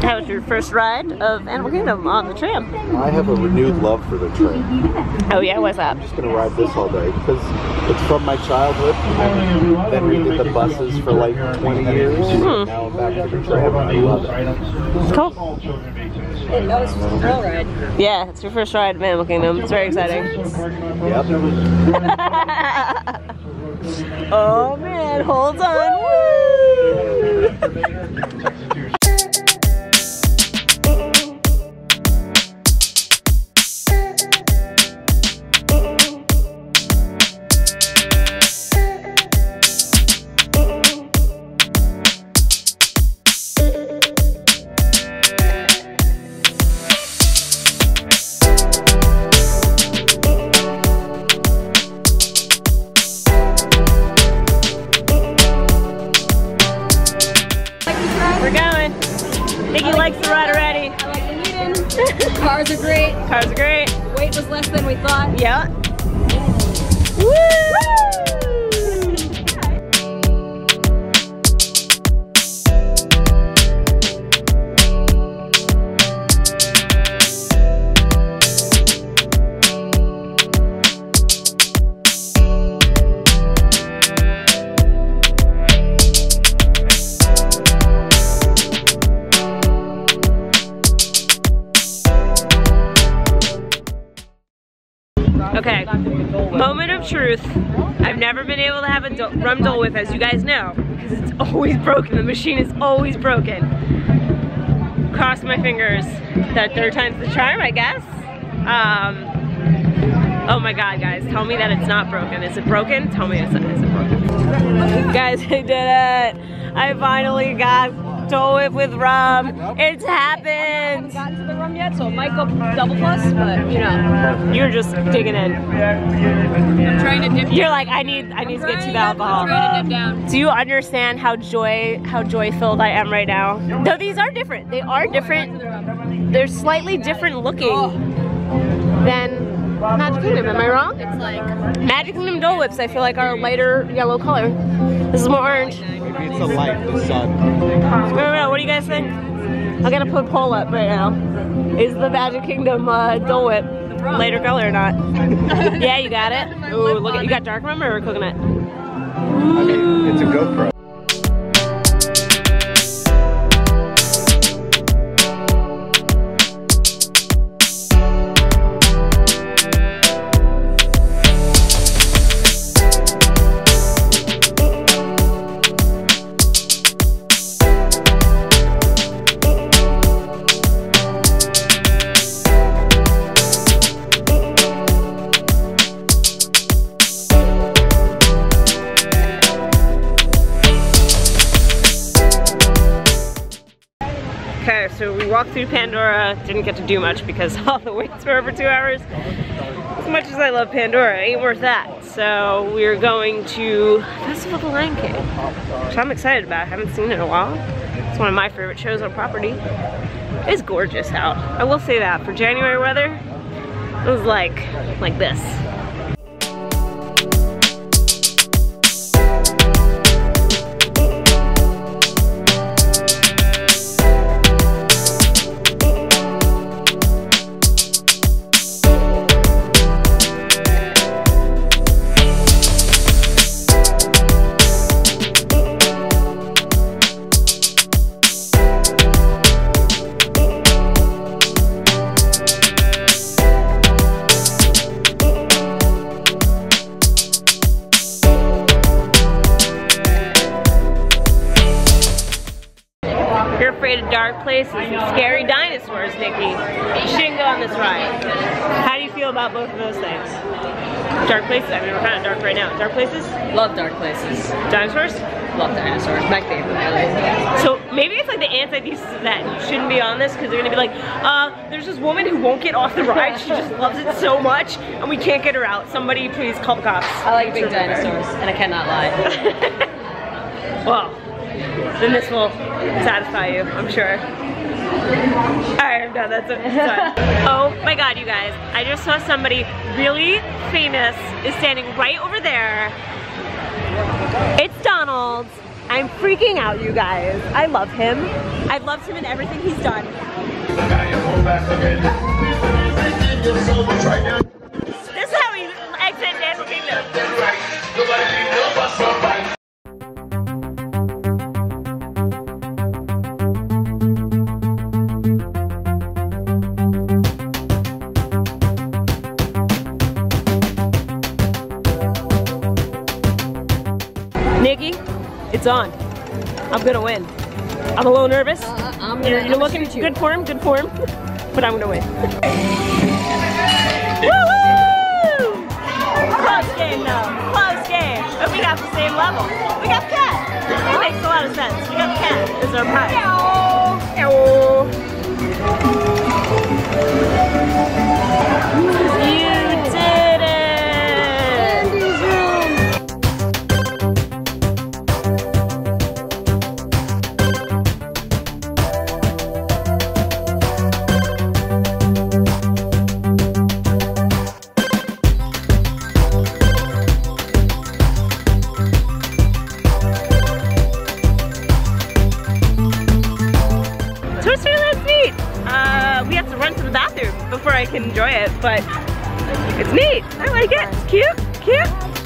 How was your first ride of Animal Kingdom on the tram? I have a renewed love for the tram. Oh yeah, what's that? I'm just gonna ride this all day because it's from my childhood. And then we did the buses for like 20 years. And now I'm back to the tram and I love it. Cool. That was just a girl ride. Yeah, it's your first ride of Animal Kingdom. It's very exciting. Yep. Oh man, hold on. Woo! Nikki likes the ride already. I like the meeting. Cars are great. Cars are great. Wait was less than we thought. Yeah. Woo! Okay, moment of truth. I've never been able to have a Rum Dole Whip, as you guys know, because it's always broken. The machine is always broken. Cross my fingers that third time's the charm, I guess. Oh my god, guys, tell me that it's not broken. Is it broken? Tell me it's broken. Guys, I did it. I finally got Dole Whip with rum. It's happened. I haven't gotten to the rum yet, so it might go double plus, but you know. You're just digging in. I'm trying to dip. You're like, I need to get to the alcohol. I'm trying to dip down. Do you understand how joy-filled I am right now? Though these are different. They are different. They're slightly different looking than Magic Kingdom. Am I wrong? It's like Magic Kingdom Dole Whips, I feel like, are a lighter yellow color. This is more orange. Maybe it's the light, the sun. I don't know, what do you guys think? I'm gonna put a poll up right now. Is the Magic Kingdom Dole Whip lighter color or not? Yeah, you got it. Ooh, look at, you got dark rum or coconut? I mean, it's a GoPro. Okay, so we walked through Pandora, didn't get to do much because all the waits were over 2 hours. As much as I love Pandora, it ain't worth that. So we're going to Festival of the Lion King, which I'm excited about. I haven't seen it in a while. It's one of my favorite shows on property. It's gorgeous out. I will say that. For January weather, it was like this. You're afraid of dark places and scary dinosaurs, Nikki. You shouldn't go on this ride. How do you feel about both of those things? Dark places? I mean, we're kind of dark right now. Dark places? love dark places. Dinosaurs? Love dinosaurs. My favorite, really. So maybe it's like the antithesis of that. You shouldn't be on this because they're gonna be like, there's this woman who won't get off the ride. She just loves it so much, and we can't get her out. Somebody please call the cops. I like big dinosaurs, and I cannot lie. Well, then this will satisfy you, I'm sure. Alright, I'm done. That's it. Oh my god, you guys. I just saw somebody really famous is standing right over there. It's Donald. I'm freaking out, you guys. I love him. I've loved him in everything he's done. This is how he exits Animal Kingdom. Nikki, it's on. I'm gonna win. I'm a little nervous. You're looking good form, but I'm gonna win. Woo-hoo! Close game though, close game. But we got the same level. We got Cat. That makes a lot of sense. We got Cat as our prize. You did it! Andy's room. We have to run to the bathroom before I can enjoy it, but it's neat. I like it. It's cute, cute.